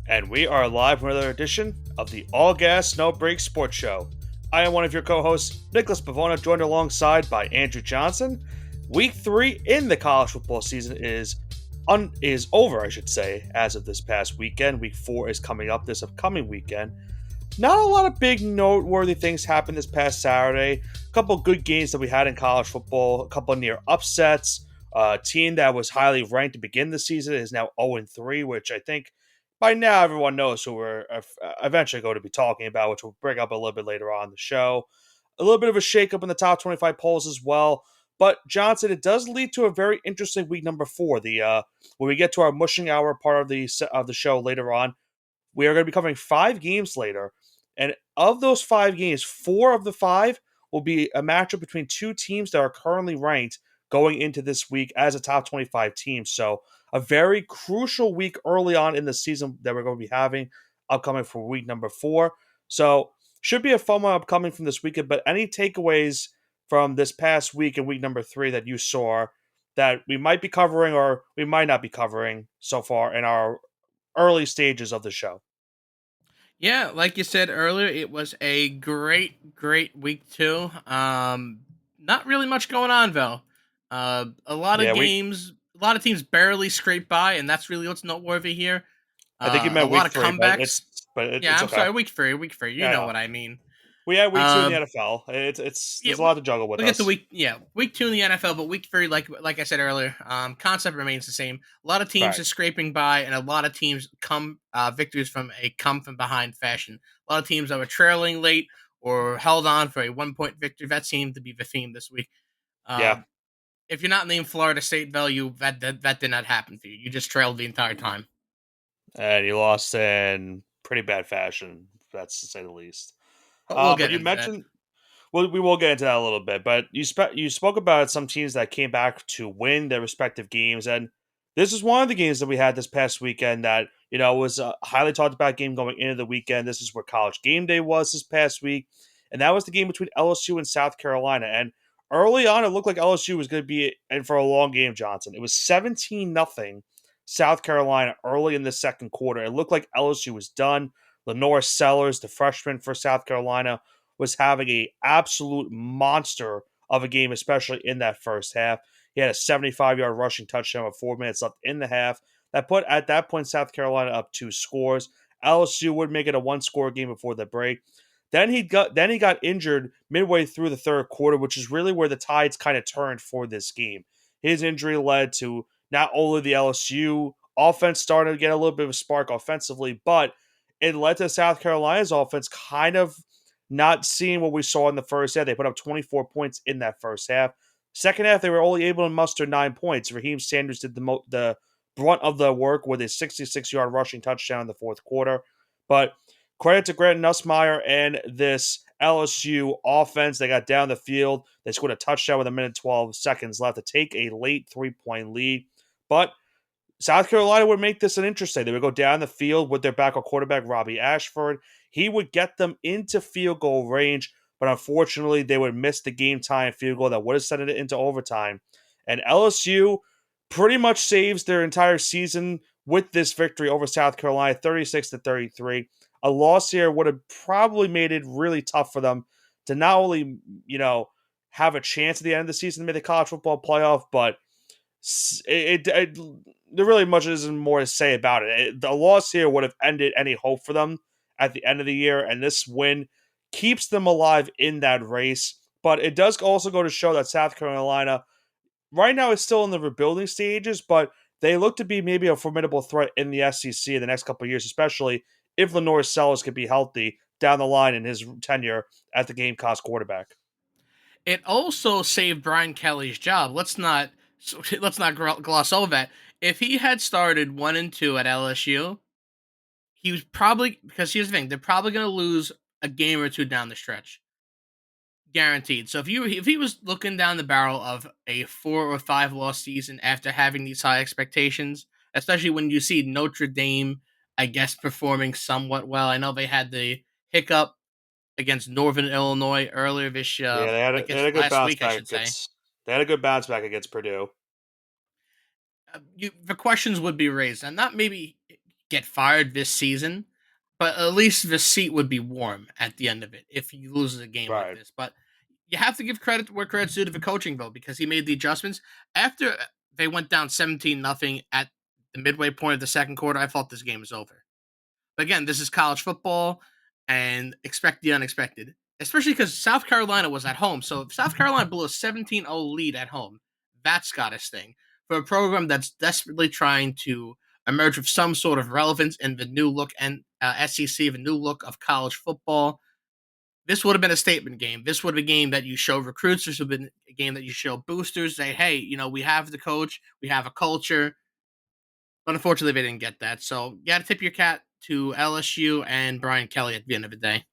And we are live for another edition of the All Gas No Break Sports Show. I am one of your co-hosts, Nicholas Pavona, joined alongside by Andrew Johnson. Week 3 in the college football season is over, I should say, as of this past weekend. Week 4 is coming up this upcoming weekend. Not a lot of big noteworthy things happened this past Saturday. A couple good games that we had in college football, a couple near upsets. A team that was highly ranked to begin the season is now 0-3, which I think by now everyone knows who we're eventually going to be talking about, which we'll bring up a little bit later on in the show. A little bit of a shakeup in the top 25 polls as well. But Johnson, it does lead to a very interesting week number 4. When we get to our mushing hour part of the show later on, we are going to be covering 5 games later. And of those 5 games, 4 of the 5 will be a matchup between two teams that are currently ranked going into this week as a top 25 team. So a very crucial week early on in the season that we're going to be having upcoming for week number 4. So should be a fun one upcoming from this weekend. But any takeaways from this past week and week number 3 that you saw that we might be covering or we might not be covering so far in our early stages of the show? Yeah, like you said earlier, it was a great week two. Not really much going on though. A lot of Yeah, we games, a lot of teams barely scraped by, and that's really what's noteworthy here. I think you A meant lot week of 3, but comebacks. Yeah, it's I'm okay. sorry, week three. You Yeah, I know know. what I mean. We had week 2 in the Um, NFL. It's yeah, there's a lot to juggle with we get to us. week two in the NFL, but week three, like I said earlier, concept remains the same. A lot of teams Right. are scraping by, and a lot of teams come victories from a come from behind fashion. A lot of teams that were trailing late or held on for a 1 point victory. That seemed to be the theme this week. Yeah. Um, if you're not named Florida State value, that did not happen for you. You just trailed the entire time. And he lost in pretty bad fashion, that's to say the least. But we'll But get you into that. mentioned we will get into that a little bit. But you spoke about some teams that came back to win their respective games, and this is one of the games that we had this past weekend that was a highly talked about game going into the weekend. This is where College Game Day was this past week, and that was the game between LSU and South Carolina. And early on, it looked like LSU was going to be in for a long game. Johnson. It was 17-0 South Carolina early in the second quarter. It looked like LSU was done. Lenore Sellers, the freshman for South Carolina, was having a absolute monster of a game, especially in that first half. He had a 75-yard rushing touchdown with 4 minutes left in the half. That put at that point South Carolina up 2 scores. LSU would make it a 1-score game before the break. Then he got injured midway through the third quarter, which is really where the tides kind of turned for this game. His injury led to not only the LSU offense starting to get a little bit of a spark offensively, but it led to South Carolina's offense kind of not seeing what we saw in the first half. They put up 24 points in that first half. Second half, they were only able to muster 9 points. Raheem Sanders did the brunt of the work with a 66-yard rushing touchdown in the fourth quarter. But credit to Grant Nussmeier and this LSU offense. They got down the field. They scored a touchdown with a minute 12 seconds left to take a late 3-point lead. But South Carolina would make this an interesting. They would go down the field with their backup quarterback, Robbie Ashford. He would get them into field goal range, but unfortunately, they would miss the game time field goal that would have sent it into overtime. And LSU pretty much saves their entire season with this victory over South Carolina, 36-33. A loss here would have probably made it really tough for them to not only, have a chance at the end of the season to make the college football playoff, but it there really much isn't more to say about it. The loss here would have ended any hope for them at the end of the year, and this win keeps them alive in that race. But it does also go to show that South Carolina right now is still in the rebuilding stages, but they look to be maybe a formidable threat in the SEC in the next couple of years, especially if Lenore Sellers could be healthy down the line in his tenure at the Gamecocks quarterback. It also saved Brian Kelly's job. Let's not gloss over that. If he had started 1-2 at LSU, he was probably, because here's the thing, they're probably going to lose a game or two down the stretch, guaranteed. So if he was looking down the barrel of a 4 or 5 loss season after having these high expectations, especially when you see Notre Dame, I guess, performing somewhat well. I know they had the hiccup against Northern Illinois earlier this, Yeah, I they guess had a good last bounce week, I back should say. against they had a good bounce back against Purdue. The questions would be raised, and not maybe. get fired this season, but at least the seat would be warm at the end of it if he loses a game like Right. this. But you have to give credit where credit's due to the coaching, though, because he made the adjustments after they went down 17-0 at the midway point of the second quarter. I thought this game was over. But again, this is college football, and expect the unexpected, especially because South Carolina was at home. So if South Carolina blew a 17-0 lead at home, that's got to sting for a program that's desperately trying to emerge with some sort of relevance in the new look and SEC, the new look of college football. This would have been a statement game. This would have been a game that you show recruits. This would have been a game that you show boosters. Say, hey, we have the coach, we have a culture. But unfortunately, they didn't get that. So you got to tip your cap to LSU and Brian Kelly at the end of the day.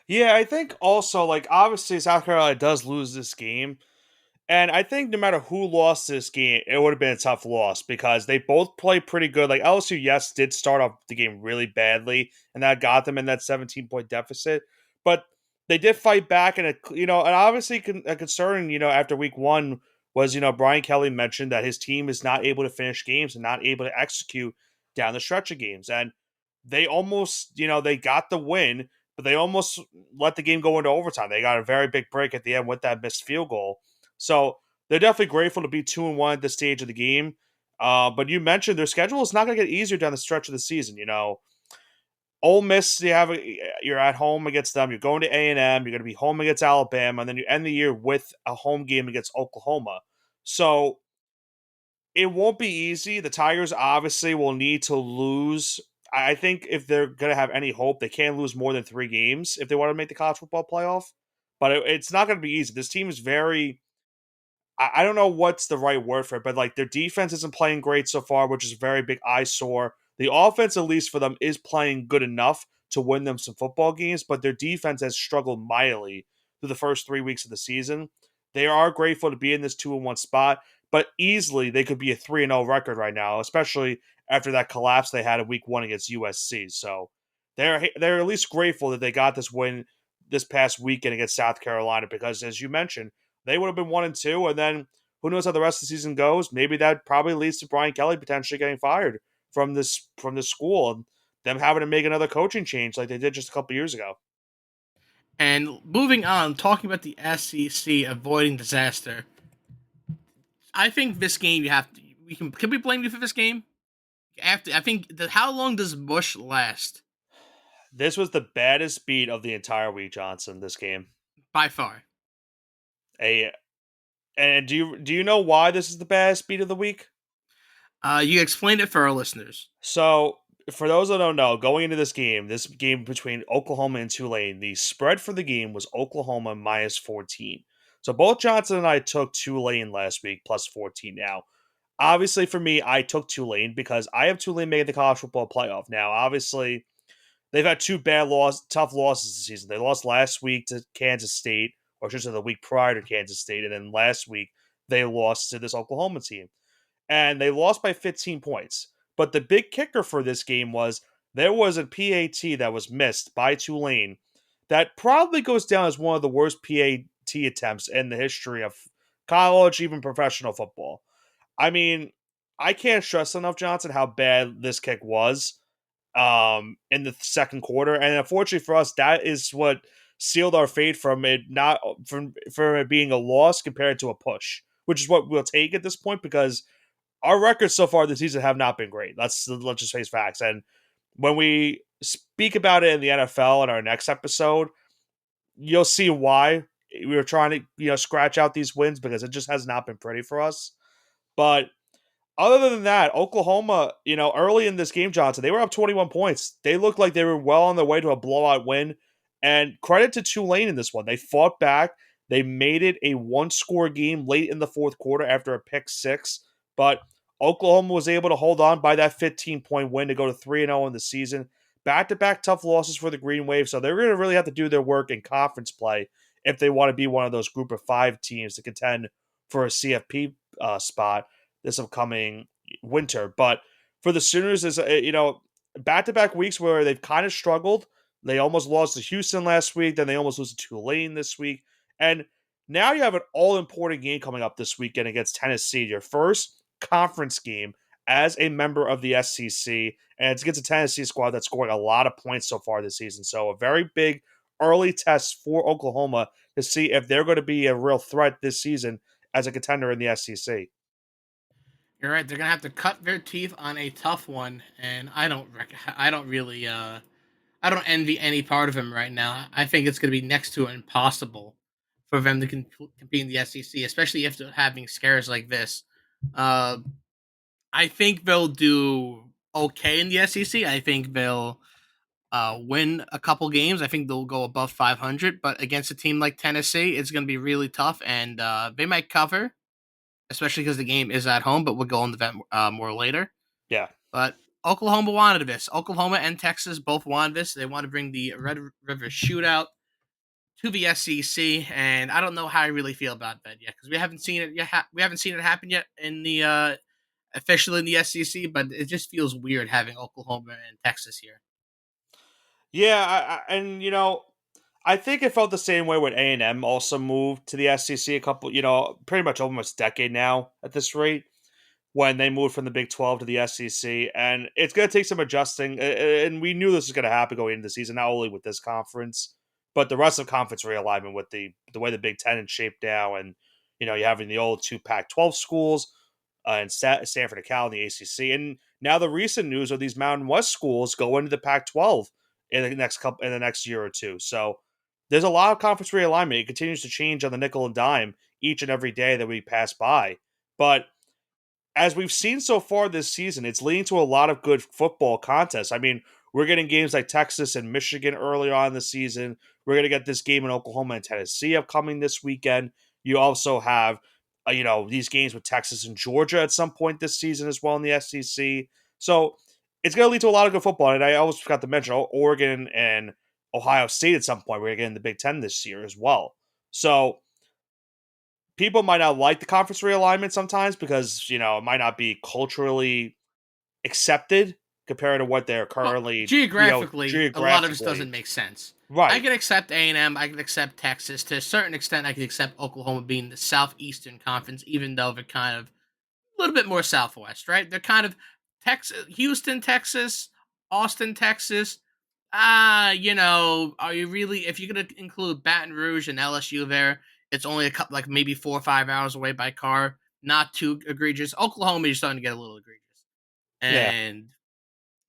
Yeah, I think also like obviously South Carolina does lose this game. And I think no matter who lost this game, it would have been a tough loss because they both play pretty good. Like LSU, yes, did start off the game really badly, and that got them in that 17-point deficit. But they did fight back, and and obviously a concern, after week one was, Brian Kelly mentioned that his team is not able to finish games and not able to execute down the stretch of games, and they almost, they got the win, but they almost let the game go into overtime. They got a very big break at the end with that missed field goal. So they're definitely grateful to be 2-1 at this stage of the game. But you mentioned their schedule is not going to get easier down the stretch of the season. Ole Miss, you're at home against them. You're going to A&M. You're going to be home against Alabama, and then you end the year with a home game against Oklahoma. So it won't be easy. The Tigers obviously will need to lose. I think if they're going to have any hope, they can't lose more than 3 games if they want to make the college football playoff. But it's not going to be easy. This team is very I don't know what's the right word for it, but like their defense isn't playing great so far, which is a very big eyesore. The offense, at least for them, is playing good enough to win them some football games, but their defense has struggled mightily through the first 3 weeks of the season. They are grateful to be in this 2-1 spot, but easily they could be a 3-0 record right now, especially after that collapse they had in week one against USC. So they're at least grateful that they got this win this past weekend against South Carolina because, as you mentioned, they would have been 1-2, and then who knows how the rest of the season goes? Maybe that probably leads to Brian Kelly potentially getting fired from this school and them having to make another coaching change like they did just a couple years ago. And moving on, talking about the SEC avoiding disaster. I think this game you have to. Can we blame you for this game? After I think how long does Bush last? This was the baddest beat of the entire week, Johnson. This game, By far. a and do you know why this is the baddest beat of the week? You explained it for our listeners. So, for those that don't know, going into this game between Oklahoma and Tulane, the spread for the game was Oklahoma minus 14. So, both Johnson and I took Tulane last week plus 14 now. Obviously, for me, I took Tulane because I have Tulane making the college football playoff. Now, obviously, they've had two tough losses this season. They lost last week to Kansas State, or just the week prior to Kansas State, and then last week they lost to this Oklahoma team and they lost by 15 points. But the big kicker for this game was there was a PAT that was missed by Tulane that probably goes down as one of the worst PAT attempts in the history of college, even professional football. I mean, I can't stress enough, Johnson, how bad this kick was in the second quarter. And unfortunately for us, that is what sealed our fate from it not from it being a loss compared to a push, which is what we'll take at this point because our records so far this season have not been great. Let's just face facts. And when we speak about it in the NFL in our next episode, you'll see why we were trying to scratch out these wins because it just has not been pretty for us. But other than that, Oklahoma, early in this game, Johnson, they were up 21 points. They looked like they were well on their way to a blowout win. And credit to Tulane in this one. They fought back. They made it a one-score game late in the fourth quarter after a pick six. But Oklahoma was able to hold on by that 15-point win to go to 3-0 in the season. Back-to-back tough losses for the Green Wave. So they're going to really have to do their work in conference play if they want to be one of those group of 5 teams to contend for a CFP spot this upcoming winter. But for the Sooners, is back-to-back weeks where they've kind of struggled. They almost lost to Houston last week, then they almost lose to Tulane this week, and now you have an all-important game coming up this weekend against Tennessee, your first conference game as a member of the SEC, and it's against a Tennessee squad that's scoring a lot of points so far this season. So a very big early test for Oklahoma to see if they're going to be a real threat this season as a contender in the SEC. You're right. They're gonna have to cut their teeth on a tough one, and I don't really I don't envy any part of him right now. I think it's gonna be next to impossible for them to compete in the SEC, especially if they're having scares like this. Uh, I think they'll do okay in the SEC. I think they'll win a couple games. I think they'll go above 500, but against a team like Tennessee, it's going to be really tough, and they might cover, especially because the game is at home. But we'll go into that more later. Yeah. But Oklahoma wanted this. Oklahoma and Texas both wanted this. They want to bring the Red River Shootout to the SEC, and I don't know how I really feel about that yet because we haven't seen it yet. We haven't seen it happen yet in the officially in the SEC, but it just feels weird having Oklahoma and Texas here. Yeah, and I think it felt the same way when A&M also moved to the SEC a couple, pretty much almost a decade now at this rate, when they moved from the Big 12 to the SEC. And it's going to take some adjusting. And we knew this was going to happen going into the season, not only with this conference, but the rest of the conference realignment with the way the Big 10 is shaped now. And, you're having the old two Pac 12 schools and Stanford and Cal in the ACC. And now the recent news of these Mountain West schools go into the Pac 12 in the next year or two. So there's a lot of conference realignment. It continues to change on the nickel and dime each and every day that we pass by. But as we've seen so far this season, it's leading to a lot of good football contests. I mean, we're getting games like Texas and Michigan earlier on in the season. We're going to get this game in Oklahoma and Tennessee upcoming this weekend. You also have, these games with Texas and Georgia at some point this season as well in the SEC. So it's going to lead to a lot of good football. And I always forgot to mention Oregon and Ohio State at some point. We're going to get in the Big Ten this year as well. So people might not like the conference realignment sometimes because it might not be culturally accepted compared to what they're Well, currently geographically, a lot of this geographically. doesn't make sense. I Right. can accept A&M. I can accept Texas. To a certain extent, I can accept Oklahoma being the Southeastern Conference, even though they're kind of a little bit more Southwest, right? They're kind of Texas, Houston, Texas, Austin, Texas. Are you really? If you're gonna include Baton Rouge and LSU there, it's only a couple, like maybe 4 or 5 hours away by car. Not too egregious. Oklahoma, you're starting to get a little egregious, Yeah. and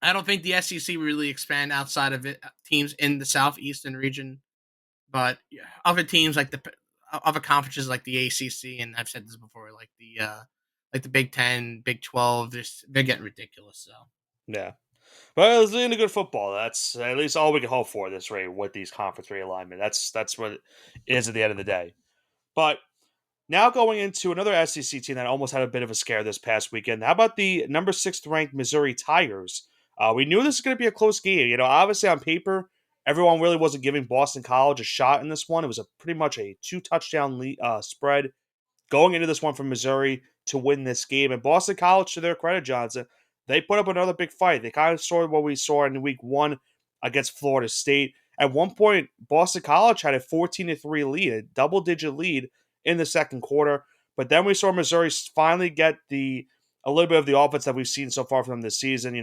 I don't think the SEC really expand outside of it, teams in the southeastern region. But yeah, other teams like other conferences like the ACC, and I've said this before, like the Big 10, Big 12, they're getting ridiculous. So Yeah. But it's leading to good football. That's at least all we can hope for this rate with these conference realignment. That's what it is at the end of the day. But now going into another SEC team that almost had a bit of a scare this past weekend. How about the number 6th ranked Missouri Tigers? We knew this was going to be a close game. Obviously on paper, everyone really wasn't giving Boston College a shot in this one. It was pretty much a 2 touchdown spread going into this one from Missouri to win this game. And Boston College, to their credit, Johnson, they put up another big fight. They kind of saw what we saw in week one against Florida State. At one point, Boston College had a 14-3 lead, a double-digit lead in the second quarter. But then we saw Missouri finally get a little bit of the offense that we've seen so far from them this season.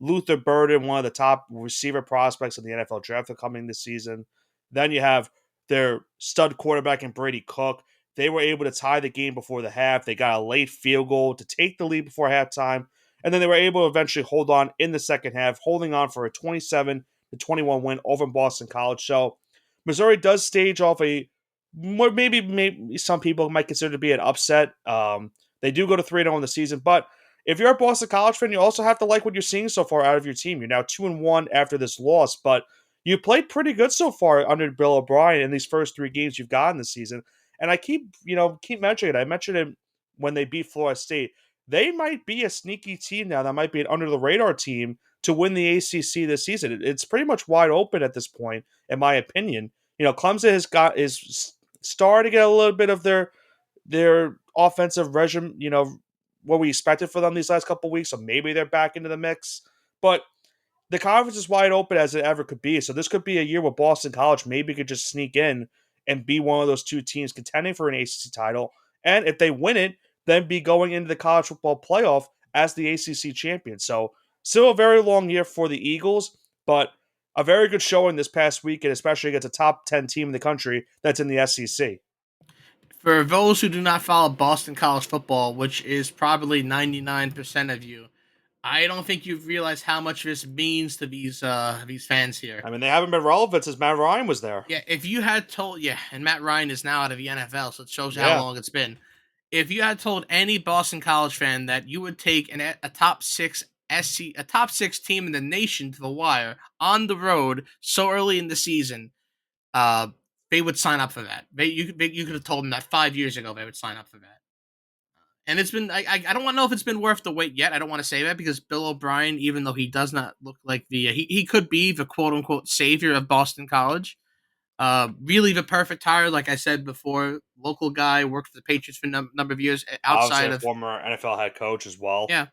Luther Burden, one of the top receiver prospects in the NFL draft coming this season. Then you have their stud quarterback in Brady Cook. They were able to tie the game before the half. They got a late field goal to take the lead before halftime. And then they were able to eventually hold on in the second half, holding on for a 27-21 win over Boston College. So Missouri does stage off maybe some people might consider to be an upset. They do go to 3-0 in the season, but if you're a Boston College fan, you also have to like what you're seeing so far out of your team. You're now 2-1 after this loss, but you played pretty good so far under Bill O'Brien in these first 3 games you've gotten this season. And I keep mentioning it. I mentioned it when they beat Florida State. They might be a sneaky team now. That might be an under the radar team to win the ACC this season. It's pretty much wide open at this point, in my opinion. Clemson is starting to get a little bit of their offensive regime. What we expected for them these last couple of weeks. So maybe they're back into the mix, but the conference is wide open as it ever could be. So this could be a year where Boston College maybe could just sneak in and be one of those 2 teams contending for an ACC title. And if they win it, then be going into the college football playoff as the ACC champion. So still a very long year for the Eagles, but a very good showing this past weekend, especially against a top 10 team in the country that's in the SEC. For those who do not follow Boston college football, which is probably 99% of you, I don't think you've realized how much this means to these fans here. I mean, they haven't been relevant since Matt Ryan was there. Yeah, if you had told, yeah, and Matt Ryan is now out of the NFL, so it shows you how Yeah. long it's been. If you had told any Boston College fan that you would take a top six a top six team in the nation to the wire on the road so early in the season, uh, they would sign up for that. You could have told them that 5 years ago they would sign up for that. And it's been I don't want to know if it's been worth the wait yet. I don't want to say that because Bill O'Brien, even though he does not look like he could be the quote unquote savior of Boston College. Really the perfect hire, like I said before. Local guy, worked for the Patriots for a number of years Obviously, outside a of former NFL head coach as well. yeah.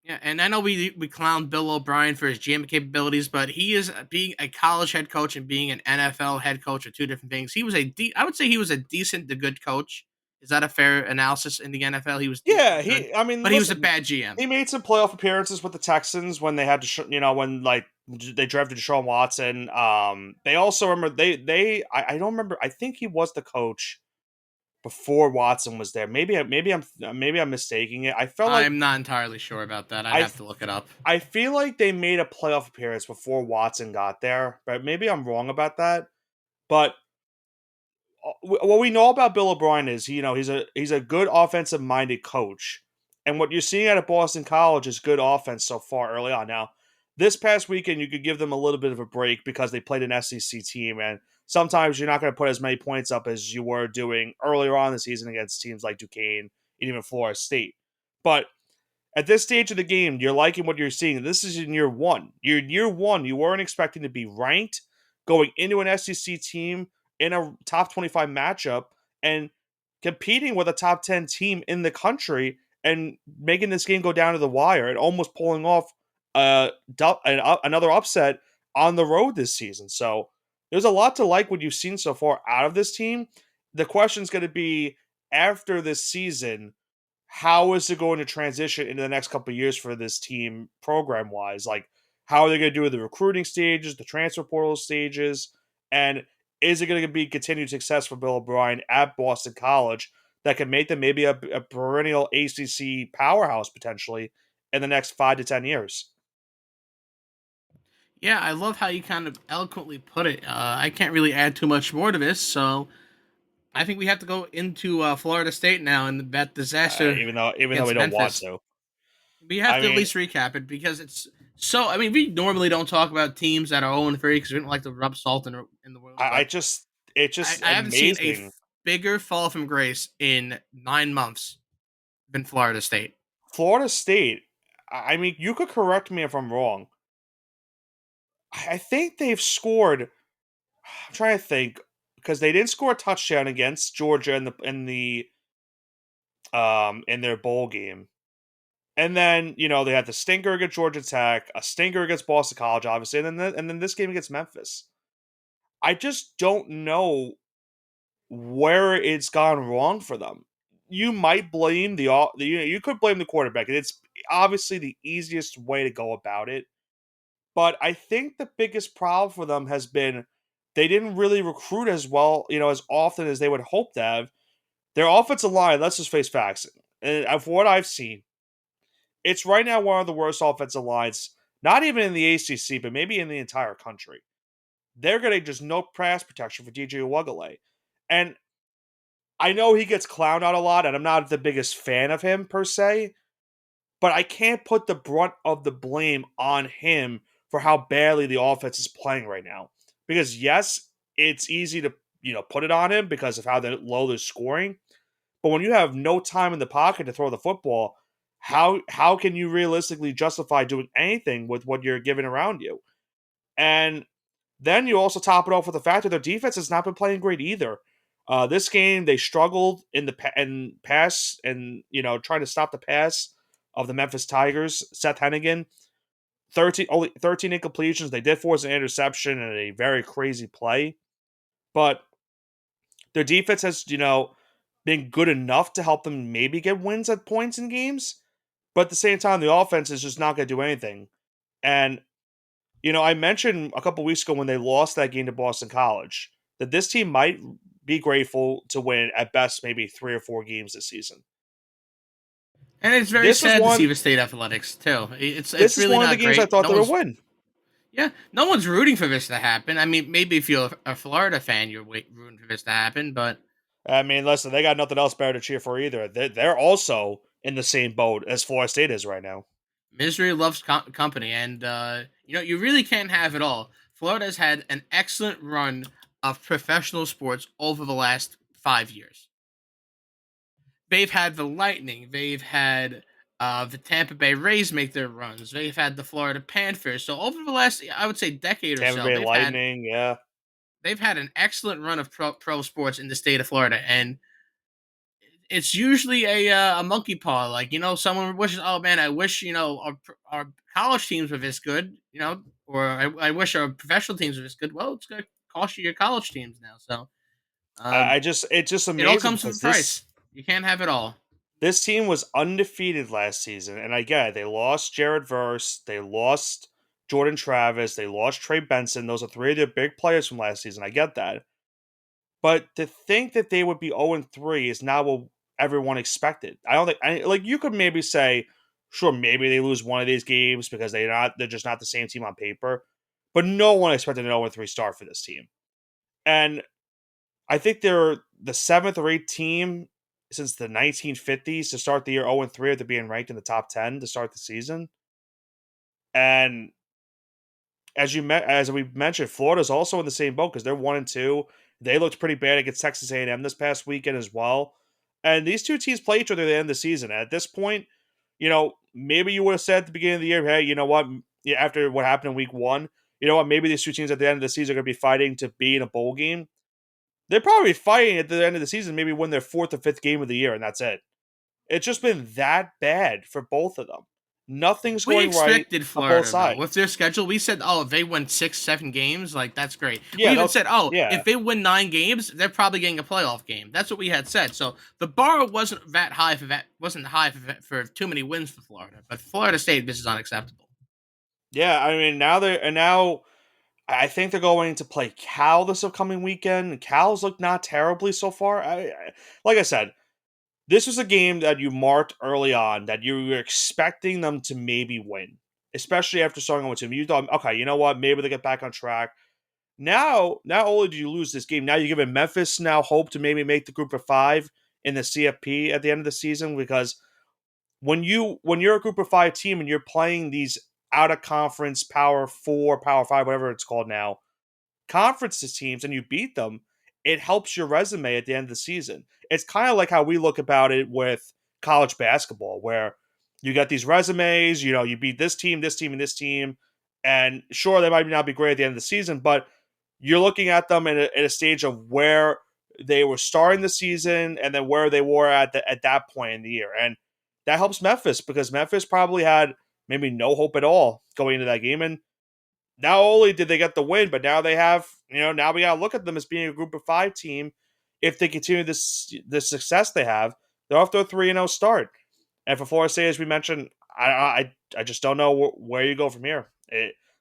Yeah, and I know we clown Bill O'Brien for his GM capabilities, but he is being a college head coach and being an NFL head coach are two different things. He was I would say he was a decent to good coach. Is that a fair analysis in the NFL? He was decent Yeah, to good, I mean, but he was a listen, bad GM. he made some playoff appearances with the Texans when they had to, when like they drafted Deshaun Watson. They also remember I don't remember. I think he was the coach before Watson was there. Maybe I'm mistaking it. I felt like I'm not entirely sure about that. I'd I have to look it up. I feel like they made a playoff appearance before Watson got there, but maybe I'm wrong about that. But what we know about Bill O'Brien is, he's a good offensive minded coach, and what you're seeing out of Boston College is good offense so far early on. Now, this past weekend, you could give them a little bit of a break because they played an SEC team, and sometimes you're not going to put as many points up as you were doing earlier on in the season against teams like Duquesne and even Florida State. But at this stage of the game, you're liking what you're seeing. This is in year one. You're in year one. You weren't expecting to be ranked going into an SEC team in a top 25 matchup and competing with a top 10 team in the country and making this game go down to the wire and almost pulling off another upset on the road this season. So there's a lot to like what you've seen so far out of this team. The question is going to be after this season, how is it going to transition into the next couple of years for this team program wise? Like, how are they going to do with the recruiting stages, the transfer portal stages, and is it going to be continued success for Bill O'Brien at Boston College that can make them maybe a perennial ACC powerhouse potentially in the next 5 to 10 years? Yeah, I love how you kind of eloquently put it. I can't really add too much more to this, so I think we have to go into Florida State now and that disaster Even though we against don't want Memphis. to, We have I to at mean, least recap it because it's so. I mean, we normally don't talk about teams that are 0-3 because we don't like to rub salt in the wound, I but just it's I, just I haven't seen a amazing. bigger fall from grace in 9 months than Florida State. Florida State. I mean, you could correct me if I'm wrong. I think they've scored. I'm trying to think because they didn't score a touchdown against Georgia in their bowl game. And then, they had the stinker against Georgia Tech, a stinker against Boston College, obviously, and then this game against Memphis. I just don't know where it's gone wrong for them. You might blame you could blame the quarterback. And it's obviously the easiest way to go about it. But I think the biggest problem for them has been they didn't really recruit as well, as often as they would hope to have. Their offensive line, let's just face facts. And from what I've seen, it's right now one of the worst offensive lines, not even in the ACC, but maybe in the entire country. They're getting just no pass protection for DJ Uwagale. And I know he gets clowned out a lot, and I'm not the biggest fan of him per se, but I can't put the brunt of the blame on him for how badly the offense is playing right now. Because yes, it's easy to put it on him because of how low they're scoring. But when you have no time in the pocket to throw the football, how can you realistically justify doing anything with what you're given around you? And then you also top it off with the fact that their defense has not been playing great either. This game they struggled in the pass and trying to stop the pass of the Memphis Tigers. Seth Hennigan, only 13 incompletions. They did force an interception and a very crazy play, but their defense has been good enough to help them maybe get wins at points in games. but at the same time, the offense is just not going to do anything. And I mentioned a couple weeks ago when they lost that game to Boston College that this team might be grateful to win at best maybe 3 or 4 games this season. And it's very This was sad to see one. the state athletics too. This It's is really one of the not games I great. thought No they would one's win. Yeah, no one's rooting for this to happen. I mean, maybe if you're a Florida fan, you're rooting for this to happen. But I mean, listen, they got nothing else better to cheer for either. They're also in the same boat as Florida State is right now. misery loves company, and you really can't have it all. Florida's had an excellent run of professional sports over the last 5 years. They've had the Lightning. They've had the Tampa Bay Rays make their runs. They've had the Florida Panthers. So over the last, I would say, decade or Tampa so, Bay Lightning, yeah. they've had an excellent run of pro sports in the state of Florida, and it's usually a monkey paw. Like someone wishes, oh man, I wish our college teams were this good, or I wish our professional teams were this good. Well, it's gonna cost you your college teams now. So I just it's just it all amazing comes with a because price. You can't have it all. this team was undefeated last season, and I get it. They lost Jared Verse, they lost Jordan Travis, they lost Trey Benson. Those are 3 of their big players from last season. I get that. But to think that they would be 0-3 is not what everyone expected. I don't think like you could maybe say, sure, maybe they lose one of these games because they're just not the same team on paper. But no one expected an 0-3 start for this team. And I think they're the 7th or 8th team since the 1950s to start the year 0-3 after being ranked in the top 10 to start the season. And as we mentioned, Florida's also in the same boat because they're 1-2. They looked pretty bad against Texas A&M this past weekend as well. And these two teams play each other at the end of the season. At this point, maybe you would have said at the beginning of the year, hey, you know what? Yeah, after what happened in week 1, you know what? Maybe these two teams at the end of the season are going to be fighting to be in a bowl game. They're probably fighting at the end of the season, maybe win their 4th or 5th game of the year, and that's it. It's just been that bad for both of them. Nothing's We going right expected on both Florida though with sides. their schedule. We said, oh, if they win 6, 7 games, like that's great. We Yeah, even said, oh, yeah. if they win 9 games, they're probably getting a playoff game. That's what we had said. So the bar wasn't that high for that wasn't high for too many wins for Florida. But Florida State, this is unacceptable. Yeah, I mean now I think they're going to play Cal this upcoming weekend. Cal's look not terribly so far. Like I said, this was a game that you marked early on that you were expecting them to maybe win, especially after starting with two. You thought, okay, you know what? Maybe they get back on track. Now, not only do you lose this game, now you're giving Memphis now hope to maybe make the group of 5 in the CFP at the end of the season because when you're a group of 5 team and you're playing these out of conference power 4, power 5, whatever it's called now, conferences teams and you beat them, it helps your resume at the end of the season. It's kind of like how we look about it with college basketball, where you got these resumes, you beat this team, and this team, and sure, they might not be great at the end of the season, but you're looking at them in a stage of where they were starting the season and then where they were at that point in the year. And that helps Memphis because Memphis probably had maybe no hope at all going into that game. And not only did they get the win, but now they have, now we got to look at them as being a group of 5 team. If they continue this success they have, they're off to a 3-0 start. And for Florida State, as we mentioned, I just don't know where you go from here.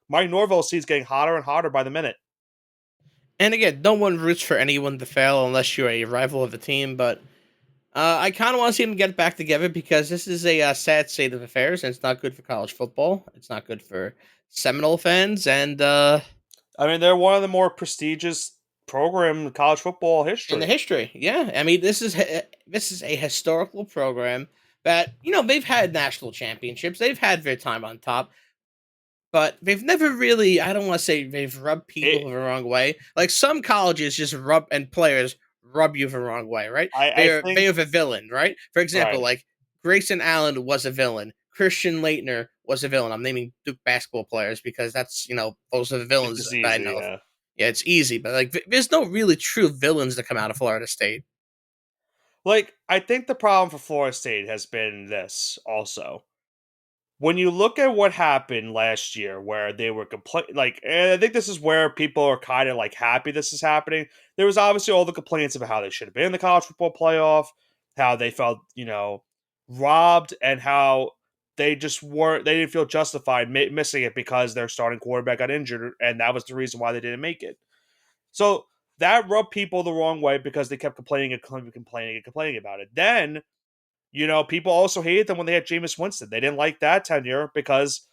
Mike Norvell sees getting hotter and hotter by the minute. And again, no one roots for anyone to fail unless you're a rival of the team. But I kind of want to see them get back together because this is a sad state of affairs, and it's not good for college football. It's not good for Seminole fans, and I mean, they're one of the more prestigious program in college football in the history. history. Yeah, I mean, this is a historical program that they've had national championships, they've had their time on top, but they've never really. I don't want to say they've rubbed It, people the wrong way. Like some colleges just rub and players rub you the wrong way, right? I think They're the villain, right? For example, right. like Grayson Allen was a villain. Christian Leitner was a villain. I'm naming Duke basketball players because that's those are the It's villains just that I easy. know of. Yeah. Yeah, it's easy, but like there's no really true villains that come out of Florida State. Like I think the problem for Florida State has been this also. When you look at what happened last year, where they were and I think this is where people are kind of like happy this is happening. There was obviously all the complaints about how they should have been in the college football playoff, how they felt, robbed, and how they didn't feel justified missing it because their starting quarterback got injured, and that was the reason why they didn't make it. So that rubbed people the wrong way because they kept complaining about it. Then, people also hated them when they had Jameis Winston. They didn't like that tenure because,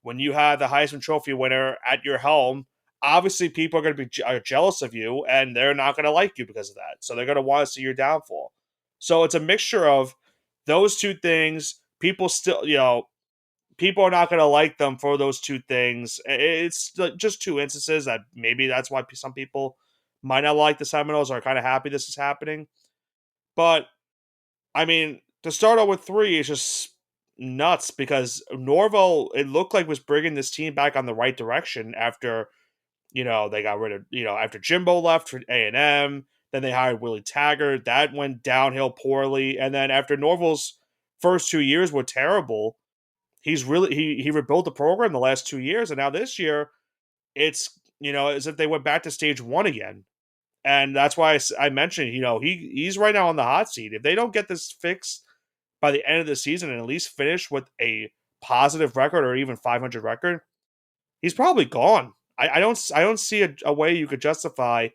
when you have the Heisman Trophy winner at your helm, obviously people are going to be jealous of you and they're not going to like you because of that. So they're going to want to see your downfall. So it's a mixture of those two things. People still, people are not going to like them for those two things. It's just two instances that maybe that's why some people might not like the Seminoles, are kind of happy this is happening. But I mean, to start out with three is just nuts because Norvell, it looked like, was bringing this team back on the right direction after, they got rid of, after Jimbo left for A&M, then they hired Willie Taggart. That went downhill poorly. And then after Norvell's first 2 years were terrible, he's really, he rebuilt the program the last 2 years. And now this year, it's, as if they went back to stage one again. And that's why I mentioned, he's right now on the hot seat. If they don't get this fixed by the end of the season and at least finish with a positive record or even 500 record, he's probably gone. I don't see a way you could justify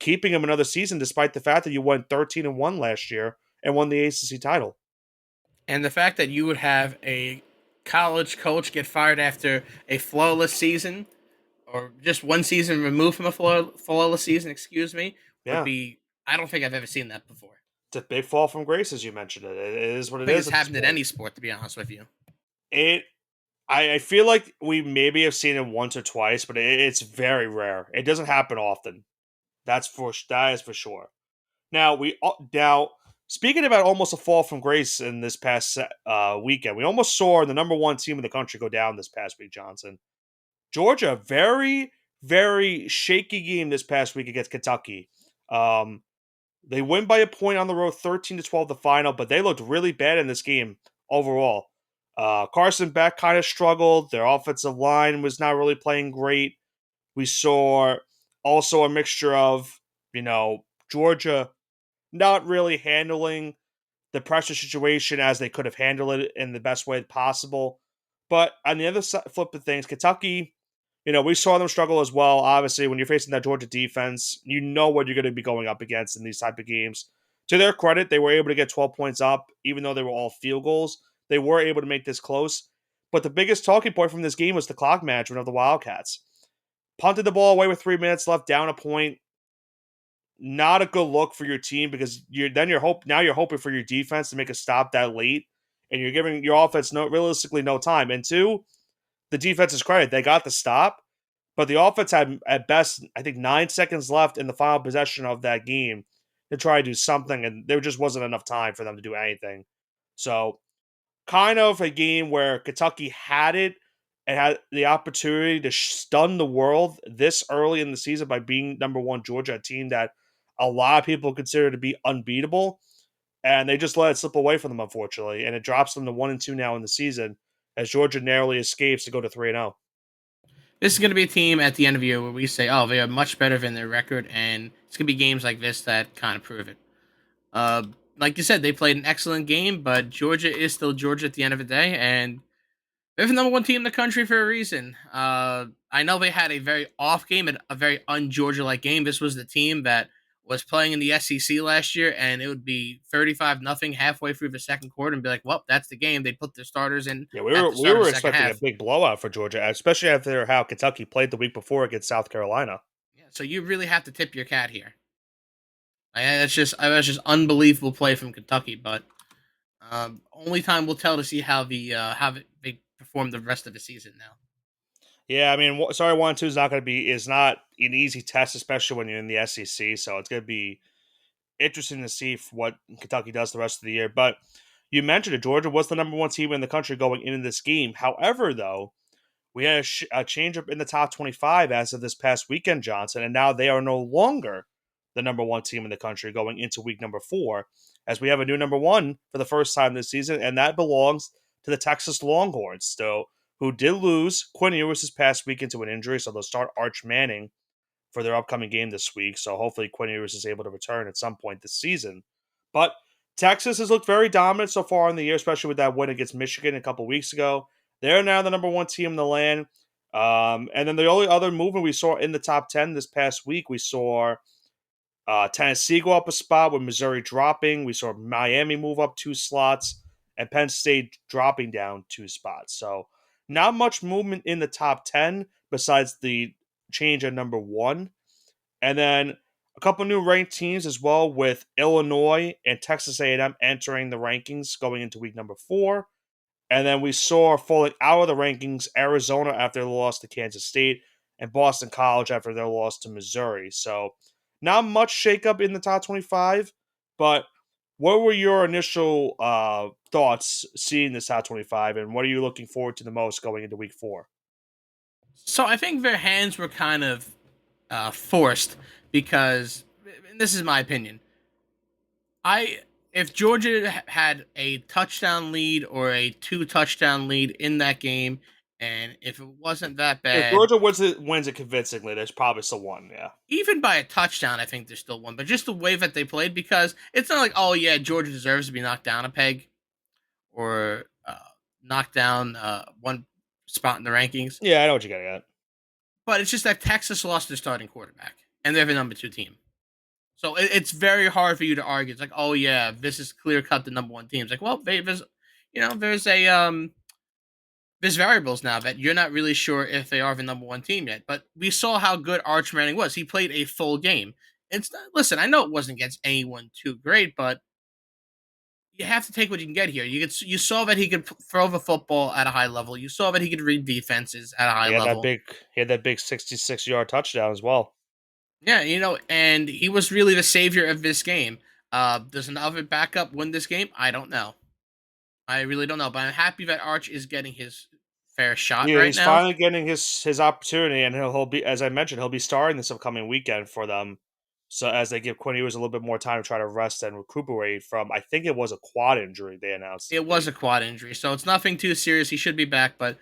keeping him another season, despite the fact that you went 13-1 last year and won the ACC title. And the fact that you would have a college coach get fired after a flawless season, or just one season removed from a flawless season, excuse me, would Yeah, be. I don't think I've ever seen that before. it's a big fall from grace, as you mentioned it. It is what I it think is it's at this happened in point. any sport, to be honest with you. It I feel like we maybe have seen it once or twice, but it's very rare. It doesn't happen often. That is for sure. Now speaking about almost a fall from grace in this past weekend, we almost saw the number one team in the country go down this past week. Johnson, Georgia, very very shaky game this past week against Kentucky. Um, they win by a point on the road, 13-12, the final, but they looked really bad in this game overall. Carson Beck kind of struggled. Their offensive line was not really playing great. We saw also a mixture of, Georgia not really handling the pressure situation as they could have handled it in the best way possible. But on the other flip of things, Kentucky, we saw them struggle as well. Obviously, when you're facing that Georgia defense, you know what you're going to be going up against in these type of games. To their credit, they were able to get 12 points up, even though they were all field goals. They were able to make this close. But the biggest talking point from this game was the clock management of the Wildcats. Punted the ball away with 3 minutes left, down a point. Not a good look for your team because you're hoping for your defense to make a stop that late, and you're giving your offense realistically no time. And two, the defense's credit, they got the stop, but the offense had at best, I think, 9 seconds left in the final possession of that game to try to do something, and there just wasn't enough time for them to do anything. So kind of a game where Kentucky had it and had the opportunity to stun the world this early in the season by being number one Georgia, a team that a lot of people consider to be unbeatable, and they just let it slip away from them, unfortunately, and it drops them to 1-2 now in the season as Georgia narrowly escapes to go to 3-0. This is going to be a team at the end of the year where we say, "Oh, they are much better than their record," and it's going to be games like this that kind of prove it. Uh, like you said, they played an excellent game, but Georgia is still Georgia at the end of the day, and they're the number one team in the country for a reason. I know they had a very off game and a very un-Georgia like game. This was the team that was playing in the SEC last year, and it would be 35-0 halfway through the second quarter, and be like, "Well, that's the game." They'd put their starters in Yeah, at the we start of were the second expecting a half. big blowout for Georgia, especially after how Kentucky played the week before against South Carolina. Yeah, so you really have to tip your cat here. That's just unbelievable play from Kentucky, but only time will tell to see how they perform the rest of the season now. Yeah, I mean, sorry, 1-2 is not an easy test, especially when you're in the SEC. So it's going to be interesting to see what Kentucky does the rest of the year. But you mentioned it, Georgia was the number one team in the country going into this game. However, though, we had a change up in the top 25 as of this past weekend, Johnson, and now they are no longer the number one team in the country going into week number 4, as we have a new number one for the first time this season, and that belongs to the Texas Longhorns, still, who did lose Quinn Ewers this past week into an injury, so they'll start Arch Manning for their upcoming game this week. So hopefully Quinn Ewers is able to return at some point this season. But Texas has looked very dominant so far in the year, especially with that win against Michigan a couple weeks ago. They're now the number one team in the land. And then the only other movement we saw in the top 10 this past week, we saw Tennessee go up a spot with Missouri dropping. We saw Miami move up 2 slots and Penn State dropping down 2 spots. So not much movement in the top 10 besides the change at number one. And then a couple new ranked teams as well, with Illinois and Texas A&M entering the rankings going into week number 4. And then we saw falling out of the rankings Arizona after the loss to Kansas State and Boston College after their loss to Missouri. So not much shakeup in the top 25, but what were your initial thoughts seeing this top 25, and what are you looking forward to the most going into week 4? So I think their hands were kind of forced because, and this is my opinion, I if Georgia had a touchdown lead or a 2 touchdown lead in that game, and if it wasn't that If bad, Georgia wins it convincingly, there's probably still one, yeah. even by a touchdown, I think there's still one. But just the way that they played, because it's not like, oh yeah, Georgia deserves to be knocked down a peg or knocked down one spot in the rankings. Yeah, I know what you're getting at. But it's just that Texas lost their starting quarterback, and they're the number 2 team. So it's very hard for you to argue. It's like, oh yeah, this is clear cut the number 1 team. It's like, well, there's, there's variables now that you're not really sure if they are the number 1 team yet. But we saw how good Arch Manning was. He played a full game. It's not, listen, I know it wasn't against anyone too great, but you have to take what you can get here. You saw that he could throw the football at a high level. You saw that he could read defenses at a high He had that level. big he had that big 66-yard touchdown as well. Yeah, and he was really the savior of this game. Does another backup win this game? I don't know. I really don't know, but I'm happy that Arch is getting his fair shot Yeah, right he's now. finally getting his opportunity, and he'll be, as I mentioned, he'll be starring this upcoming weekend for them. So as they give Quinn Ewers a little bit more time to try to rest and recuperate from, I think it was a quad injury they announced it to It was be. a quad injury, so it's nothing too serious. He should be back, but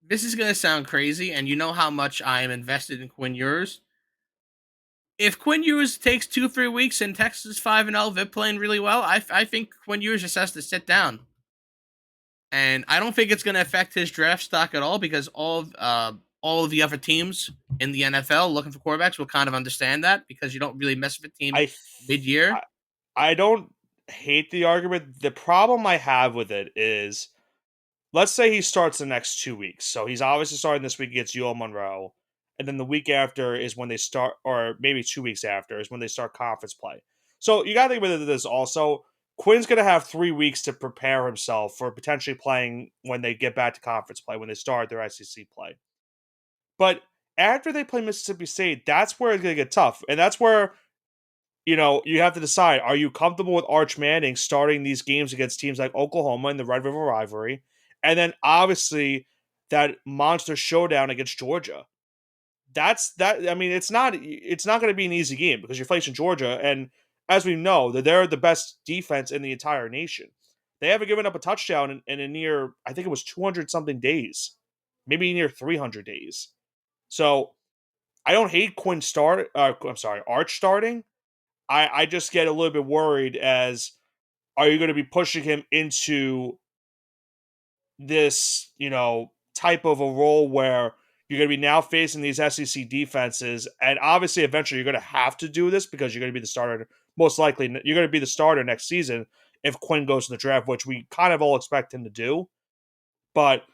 this is going to sound crazy, and you know how much I am invested in Quinn Ewers. If Quinn Ewers takes 2 3 weeks and Texas 5-0, they're playing really well. I think Quinn Ewers just has to sit down, and I don't think it's going to affect his draft stock at all because all of the other teams in the NFL looking for quarterbacks will kind of understand that because you don't really mess with a team I, th- mid year. I I don't hate the argument. The problem I have with it is, let's say he starts the next 2 weeks. So he's obviously starting this week against UL Monroe, and then the week after is when they start, or maybe 2 weeks after is when they start conference play. So you got to think about this also. Quinn's going to have 3 weeks to prepare himself for potentially playing when they get back to conference play, when they start their SEC play. But after they play Mississippi State, that's where it's going to get tough. And that's where, you have to decide, are you comfortable with Arch Manning starting these games against teams like Oklahoma in the Red River rivalry? And then obviously that monster showdown against Georgia. That's that. I mean, it's not going to be an easy game because you're facing Georgia, and as we know, that they're the best defense in the entire nation. They haven't given up a touchdown in a near, I think it was 200 something days, maybe near 300 days. So I don't hate Quinn start. I'm sorry, Arch starting. I just get a little bit worried as, are you going to be pushing him into this, type of a role where you're going to be now facing these SEC defenses, and obviously eventually you're going to have to do this because you're going to be the starter. Most likely, you're going to be the starter next season if Quinn goes to the draft, which we kind of all expect him to do. But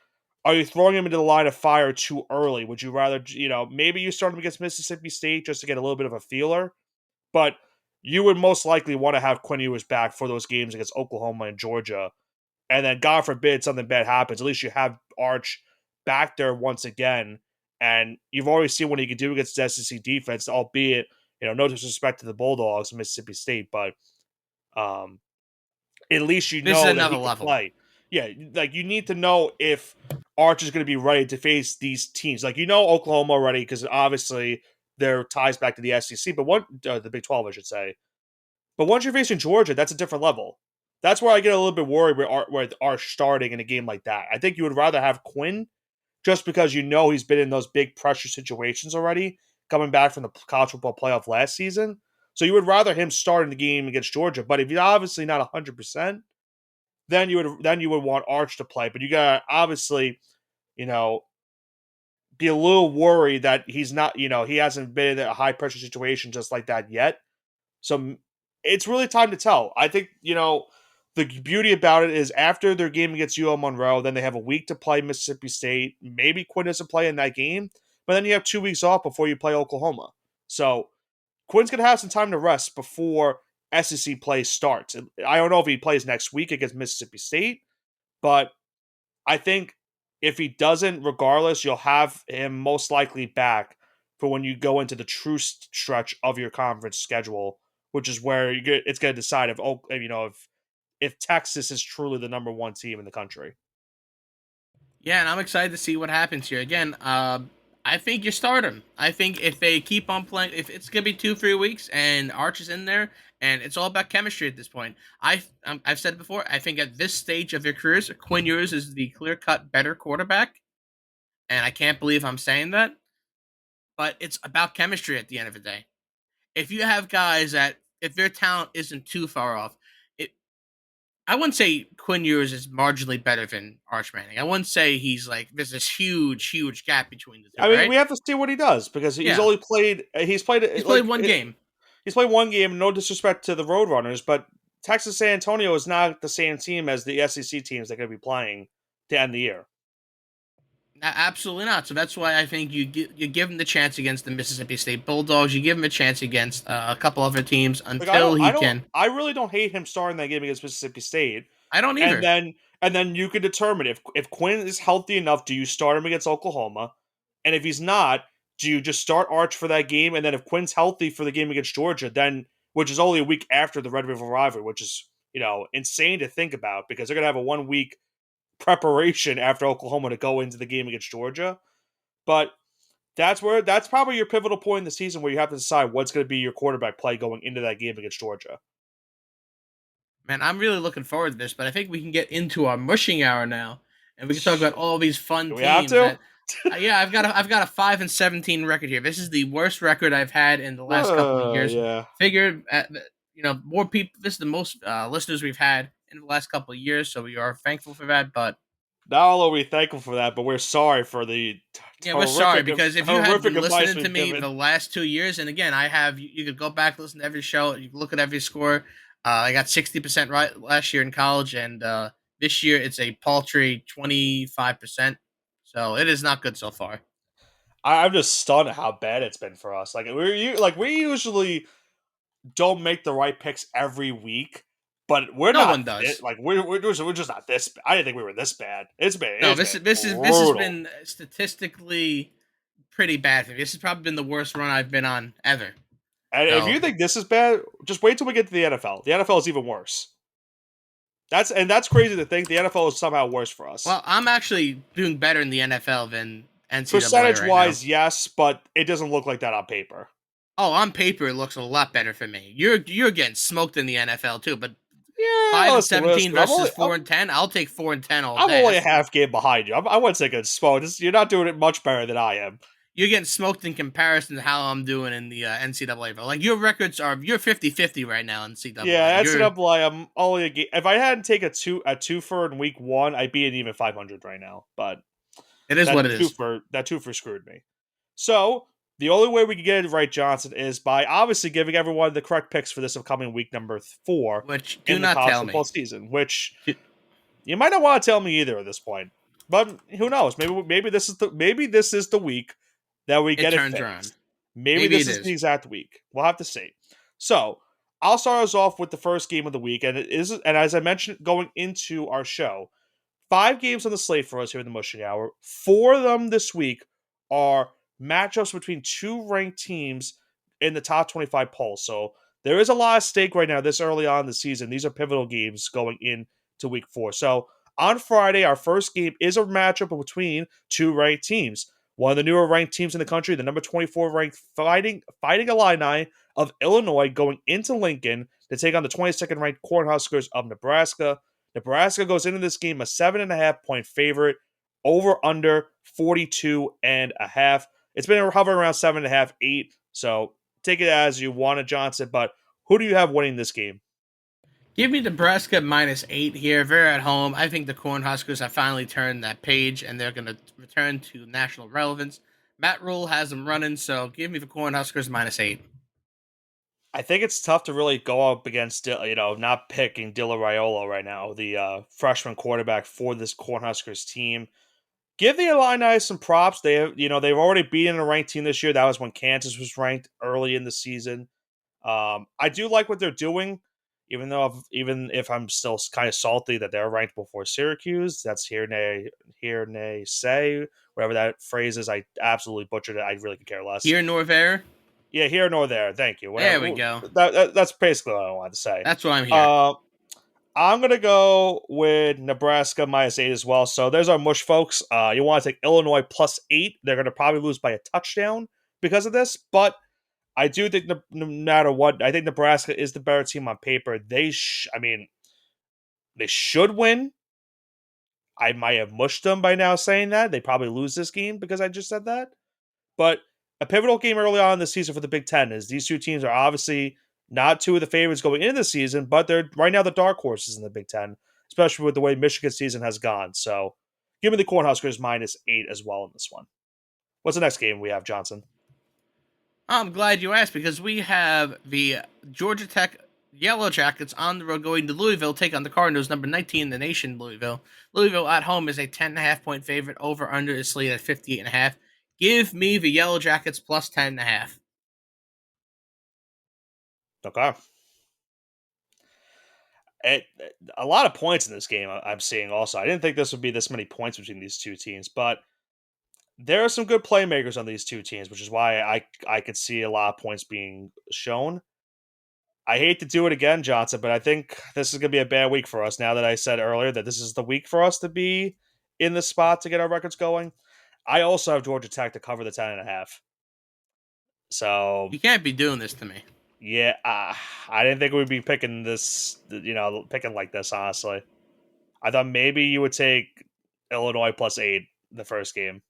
are you throwing him into the line of fire too early? Would you rather, maybe you start him against Mississippi State just to get a little bit of a feeler, but you would most likely want to have Quinn Ewers back for those games against Oklahoma and Georgia, and then God forbid something bad happens, at least you have Arch back there once again, and you've already seen what he can do against the SEC defense, albeit, no disrespect to the Bulldogs and Mississippi State, but um, at least you This is know that another he can level. play. Yeah, like you need to know if Arch is going to be ready to face these teams. Like Oklahoma already because obviously their ties back to the SEC, but the Big 12, I should say. But once you're facing Georgia, that's a different level. That's where I get a little bit worried with Arch starting in a game like that. I think you would rather have Quinn just because he's been in those big pressure situations already, coming back from the college football playoff last season. So you would rather him start in the game against Georgia. But if he's obviously not 100%, then you would want Arch to play. But you got to obviously, you know, be a little worried that he's not, he hasn't been in a high pressure situation just like that yet. So it's really time to tell. I think, the beauty about it is after their game against UL Monroe, then they have a week to play Mississippi State. Maybe Quinn doesn't play in that game, but then you have 2 weeks off before you play Oklahoma. So Quinn's going to have some time to rest before SEC play starts. I don't know if he plays next week against Mississippi State, but I think if he doesn't, regardless, you'll have him most likely back for when you go into the true stretch of your conference schedule, which is where it's going to decide if Texas is truly the number one team in the country. Yeah, and I'm excited to see what happens here. Again, I think you start him. I think if they keep on playing, if it's gonna be 2 3 weeks and Arch is in there, and it's all about chemistry at this point. I've said it before. I think at this stage of their careers, Quinn Ewers is the clear cut better quarterback, and I can't believe I'm saying that. But it's about chemistry at the end of the day. If you have guys that if their talent isn't too far off, it I wouldn't say Quinn Ewers is marginally better than Arch Manning. I wouldn't say he's like there's this huge gap between the two, I mean, right? we have to see what he does because Yeah, he's played he's played like one game. he's played one game. No disrespect to the Roadrunners, but Texas San Antonio is not the same team as the SEC teams that are going to be playing to end the year. Absolutely not. So that's why I think you give him the chance against the Mississippi State Bulldogs. You give him a chance against a couple other teams Like I until don't, he can. I really don't hate him starting that game against Mississippi State. I don't And either. then you can determine if Quinn is healthy enough, do you start him against Oklahoma? And if he's not, do you just start Arch for that game? And then if Quinn's healthy for the game against Georgia, then which is only a week after the Red River rivalry, which is insane to think about because they're gonna have a 1 week preparation after Oklahoma to go into the game against Georgia. But that's probably your pivotal point in the season where you have to decide what's going to be your quarterback play going into that game against Georgia. Man, I'm really looking forward to this, but I think we can get into our mushing hour now, and we can talk about all these fun Do we have teams to? that. Yeah, I've got a 5-17 record here. This is the worst record I've had in the last couple of years. Yeah. Figured, more people. This is the most listeners we've had in the last couple of years, so we are thankful for that. But Not only are we thankful for that, but we're sorry for the yeah, we're sorry horrific, because if you had horrific been advice listening to we've me given. the last 2 years, and again, I have you could go back listen to every show, you can look at every score. I got 60% right last year in college, and this year it's a paltry 25%. So it is not good so far. I'm just stunned at how bad it's been for us. We usually don't make the right picks every week, but we're No not one does. we're just not this. I didn't think we were this bad. No, It's this been is this has brutal. been statistically pretty bad for me. This has probably been the worst run I've been on ever. And if So you think this is bad, just wait till we get to the NFL. The NFL is even worse. That's crazy to think the NFL is somehow worse for us. well, I'm actually doing better in the NFL than NCAA Percentage right now. wise, yes, but it doesn't look like that on paper. Oh, on paper it looks a lot better for me. You're getting smoked in the NFL too, but Yeah, five and listen, 17 listen. versus 4-10. I'll take 4-10 all I'm day. only a half game behind you. I wouldn't say good smoke. You're not doing it much better than I am. You're getting smoked in comparison to how I'm doing in the NCAA. But like your records are you're 50-50 right now in NCAA. Yeah, You're NCAA. I'm only a game. If I hadn't taken a twofer in week one, I'd be at even 500 right now. But it is that what it is. twofer screwed me. So the only way we can get it right, Johnson, is by obviously giving everyone the correct picks for this upcoming week number 4 Which do in the not college tell football me. season. Which you might not want to tell me either at this point, but who knows? Maybe this is the week that we It get it turns around. fixed. Maybe Maybe this it is the is. exact week. We'll have to see. So I'll start us off with the first game of the week, and as I mentioned going into our show, 5 games on the slate for us here in the Mushing Hour. 4 of them this week are matchups between two ranked teams in the top 25 poll. So there is a lot of stake right now this early on in the season. These are pivotal games going into week 4. So on Friday, our first game is a matchup between two ranked teams. One of the newer ranked teams in the country, the number 24 ranked Fighting Illini of Illinois, going into Lincoln to take on the 22nd ranked Cornhuskers of Nebraska. Nebraska goes into this game a 7.5 point favorite, over under 42.5. It's been hovering around 7.5, 8. So take it as you want it, Johnson. But who do you have winning this game? Give me Nebraska -8 here. They're at home. I think the Cornhuskers have finally turned that page and they're going to return to national relevance. Matt Rule has them running, so give me the Cornhuskers -8. I think it's tough to really go up against, not picking Dilla Raiola right now, the freshman quarterback for this Cornhuskers team. Give the Illini some props. They've already beaten a ranked team this year. That was when Kansas was ranked early in the season. I do like what they're doing, even if I'm still kind of salty that they're ranked before Syracuse. That's here nay say whatever that phrase is. I absolutely butchered it. I really could care less. Here nor there. Yeah, here nor there. Thank you. There Whatever. we go. That's basically what I wanted to say. That's why I'm here. Uh, I'm gonna go with Nebraska -8 as well. So there's our mush, folks. You want to take Illinois +8. They're gonna probably lose by a touchdown because of this, but I do think no matter what, I think Nebraska is the better team on paper. They should win. I might have mushed them by now saying that. They probably lose this game because I just said that. But a pivotal game early on in the season for the Big Ten is these two teams are obviously not two of the favorites going into the season, but they're right now the dark horses in the Big Ten, especially with the way Michigan's season has gone. So give me the Cornhuskers -8 as well in this one. What's the next game we have, Johnson? I'm glad you asked because we have the Georgia Tech Yellow Jackets on the road going to Louisville, take on the Cardinals, number 19 in the nation, Louisville. Louisville at home is a 10.5 point favorite. Over under is slated at 58.5. Give me the Yellow Jackets plus 10.5. Okay. A lot of points in this game I'm seeing also. I didn't think this would be this many points between these two teams, but there are some good playmakers on these two teams, which is why I could see a lot of points being shown. I hate to do it again, Johnson, but I think this is going to be a bad week for us now that I said earlier that this is the week for us to be in the spot to get our records going. I also have Georgia Tech to cover the 10.5. So, You can't be doing this to me. yeah, I didn't think we'd be picking picking like this, honestly. I thought maybe you would take Illinois +8 in the first game,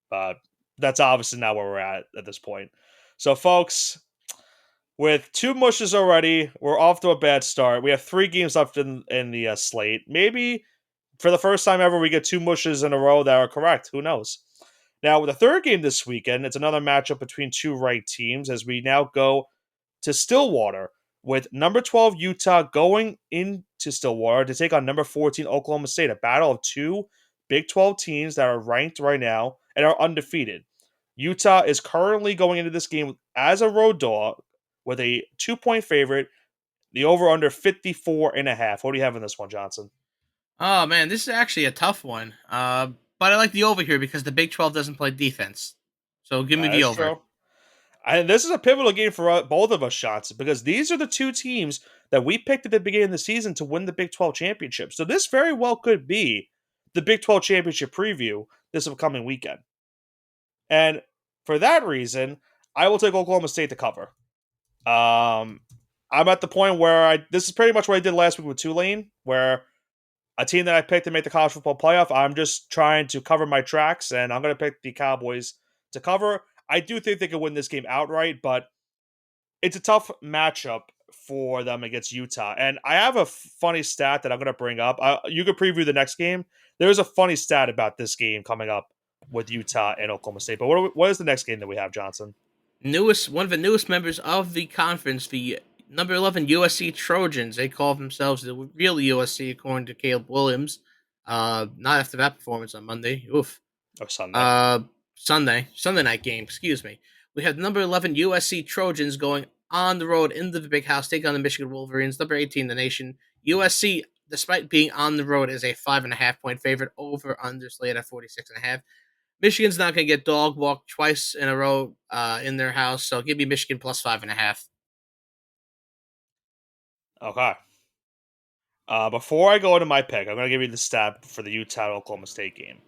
but that's obviously not where we're at this point. So, folks, with two mushes already, we're off to a bad start. We have 3 games left in the slate. Maybe for the first time ever, we get 2 mushes in a row that are correct. Who knows? Now, with the third game this weekend, it's another matchup between 2 ranked teams as we now go to Stillwater with number 12 Utah going into Stillwater to take on number 14 Oklahoma State. A battle of 2 Big 12 teams that are ranked right now and are undefeated. Utah is currently going into this game as a road dog with a 2-point favorite. The over-under 54.5. What do you have in this one, Johnson? Oh man, this is actually a tough one. But I like the over here because the Big 12 doesn't play defense. So give me That the is over. true. And this is a pivotal game for both of us, Johnson, because these are the 2 teams that we picked at the beginning of the season to win the Big 12 championship. So this very well could be the Big 12 championship preview this upcoming weekend. And for that reason, I will take Oklahoma State to cover. I'm at the point where this is pretty much what I did last week with Tulane, where a team that I picked to make the college football playoff, I'm just trying to cover my tracks, and I'm going to pick the Cowboys to cover. I do think they could win this game outright, but it's a tough matchup for them against Utah. And I have a funny stat that I'm going to bring up. You could preview the next game. There's a funny stat about this game coming up with Utah and Oklahoma State. But what is the next game that we have, Johnson? One of the newest members of the conference, the number 11 USC Trojans. They call themselves the real USC, according to Caleb Williams. Not after that performance on Monday. Oof. Or Sunday? Sunday night game. Excuse me. We have number 11 USC Trojans going on the road into the Big House, take on the Michigan Wolverines. Number 18 in the nation. USC, despite being on the road, is a 5.5 point favorite. Over under slate at 46.5. Michigan's not going to get dog walked twice in a row in their house, so give me Michigan plus 5.5. Okay. Before I go into my pick, I'm going to give you the stat for the Utah-Oklahoma State game.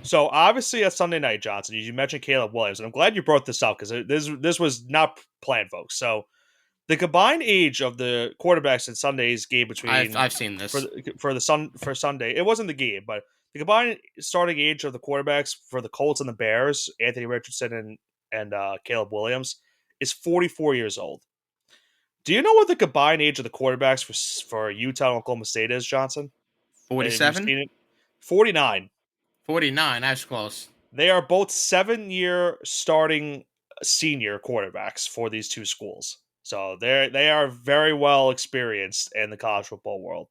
So, obviously, at Sunday night, Johnson, you mentioned Caleb Williams, and I'm glad you brought this up because this was not planned, folks. So, the combined age of the quarterbacks in Sunday's game between I've seen this for Sunday, it wasn't the game, but the combined starting age of the quarterbacks for the Colts and the Bears, Anthony Richardson and Caleb Williams, is 44 years old. Do you know what the combined age of the quarterbacks for Utah and Oklahoma State is, Johnson? Have you 47? seen it? 49. 49. That's close. They are both 7-year starting senior quarterbacks for these two schools. So they are very well experienced in the college football world.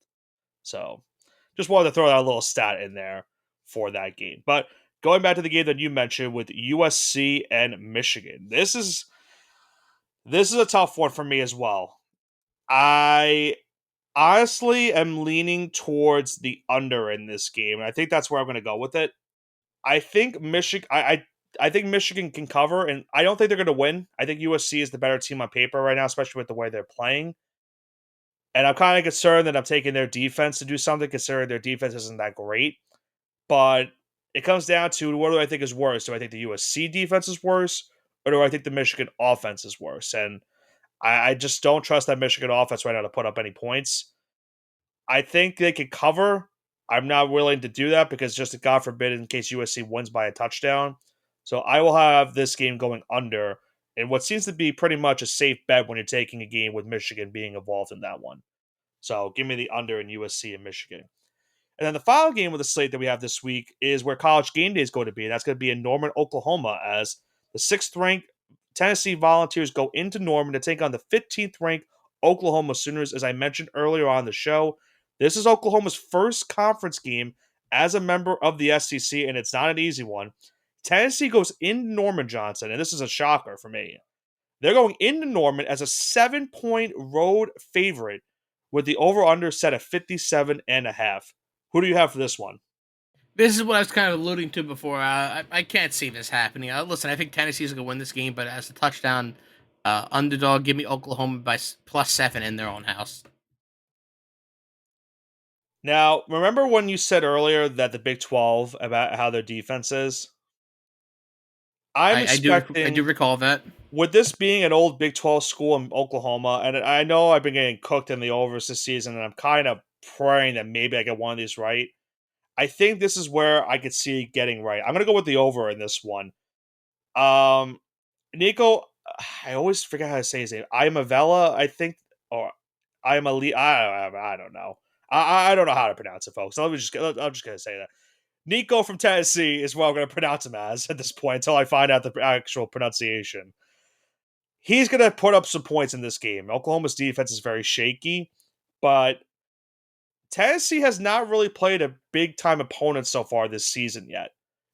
So just wanted to throw that little stat in there for that game. But going back to the game that you mentioned with USC and Michigan, this is a tough one for me as well. I honestly am leaning towards the under in this game, and I think that's where I'm going to go with it. I think Michigan. I think Michigan can cover, and I don't think they're going to win. I think USC is the better team on paper right now, especially with the way they're playing. And I'm kind of concerned that I'm taking their defense to do something, considering their defense isn't that great. But it comes down to, what do I think is worse? Do I think the USC defense is worse, or do I think the Michigan offense is worse? And I just don't trust that Michigan offense right now to put up any points. I think they could cover. I'm not willing to do that because, just God forbid, in case USC wins by a touchdown. So I will have this game going under, and what seems to be pretty much a safe bet when you're taking a game with Michigan being involved in that one. So give me the under in USC and Michigan. And then the final game of the slate that we have this week is where College Game Day is going to be. And that's going to be in Norman, Oklahoma, as the 6th-ranked Tennessee Volunteers go into Norman to take on the 15th-ranked Oklahoma Sooners. As I mentioned earlier on the show, this is Oklahoma's first conference game as a member of the SEC, and it's not an easy one. Tennessee goes into Norman, Johnson, and this is a shocker for me. They're going into Norman as a 7-point road favorite with the over-under set at 57.5. Who do you have for this one? This is what I was kind of alluding to before. I can't see this happening. Listen, I think Tennessee's going to win this game, but as a touchdown underdog, give me Oklahoma by +7 in their own house. Now, remember when you said earlier that the Big 12 about how their defense is? I'm I do expecting, recall that. with this being an old Big 12 school in Oklahoma, and I know I've been getting cooked in the overs this season, and I'm kind of praying that maybe I get one of these right. I think this is where I could see getting right. I'm going to go with the over in this one. Um, Nico, I always forget how to say his name. Iamavella, I think, or Iamali. I don't know. I don't know how to pronounce it, folks. I'm just going to say that. Nico from Tennessee is what I'm going to pronounce him as at this point until I find out the actual pronunciation. He's going to put up some points in this game. Oklahoma's defense is very shaky, but Tennessee has not really played a big-time opponent so far this season yet.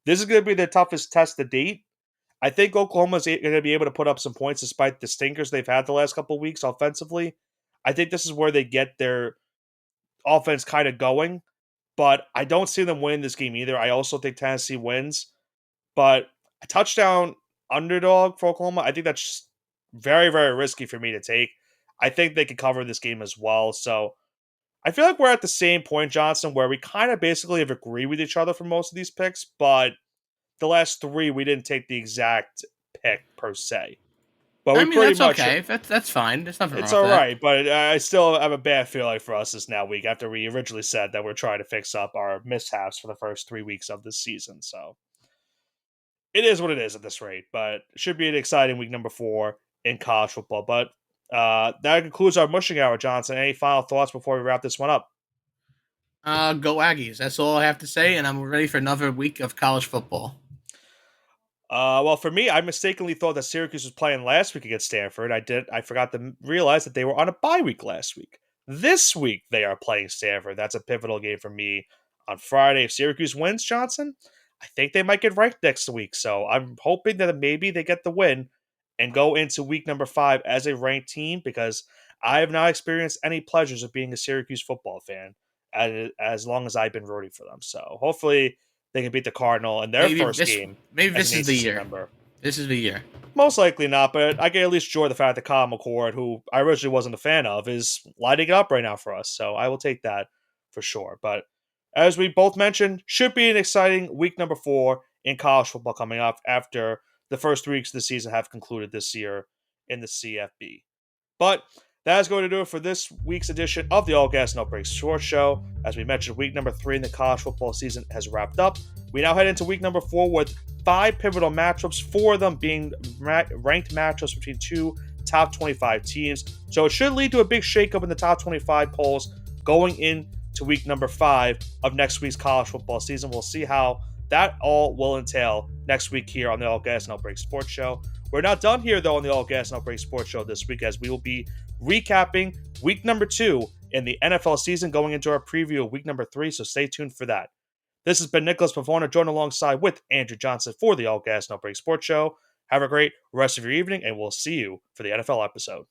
This is going to be their toughest test to date. I think Oklahoma's going to be able to put up some points despite the stinkers they've had the last couple of weeks offensively. I think this is where they get their offense kind of going, but I don't see them winning this game either. I also think Tennessee wins, but a touchdown underdog for Oklahoma, I think that's just very, very risky for me to take. I think they could cover this game as well. So I feel like we're at the same point, Johnson, where we kind of basically have agreed with each other for most of these picks, but the last three we didn't take the exact pick per se. But I we mean, pretty that's much, okay. That's fine. There's nothing wrong it's with all that. right. But I still have a bad feeling for us this now week after we originally said that we're trying to fix up our mishaps for the first 3 weeks of this season. So it is what it is at this rate, but it should be an exciting week number 4 in college football. But that concludes our mushing hour, Johnson. Any final thoughts before we wrap this one up? Go Aggies. That's all I have to say, and I'm ready for another week of college football. Well, for me, I mistakenly thought that Syracuse was playing last week against Stanford. I forgot to realize that they were on a bye week last week. This week, they are playing Stanford. That's a pivotal game for me on Friday. If Syracuse wins, Johnson, I think they might get ranked next week. So I'm hoping that maybe they get the win and go into week number 5 as a ranked team, because I have not experienced any pleasures of being a Syracuse football fan as long as I've been rooting for them. So hopefully they can beat the Cardinal in their first game Maybe as this an is the ACC year. member. This is the year. Most likely not, but I can at least enjoy the fact that Kyle McCord, who I originally wasn't a fan of, is lighting it up right now for us. So I will take that for sure. But as we both mentioned, should be an exciting week number 4 in college football coming up after the first 3 weeks of the season have concluded this year in the CFB. But that is going to do it for this week's edition of the All Gas No Breaks Short Show. As we mentioned, week number 3 in the college football season has wrapped up. We now head into week number 4 with 5 pivotal matchups, 4 of them being ranked matchups between two top 25 teams. So it should lead to a big shakeup in the top 25 polls going into week number 5 of next week's college football season. We'll see how that all will entail next week here on the All Gas No Break Sports Show. We're not done here, though, on the All Gas No Break Sports Show this week, as we will be recapping week number 2 in the NFL season, going into our preview of week number 3, so stay tuned for that. This has been Nicholas Pavona, joined alongside with Andrew Johnson for the All Gas No Break Sports Show. Have a great rest of your evening, and we'll see you for the NFL episode.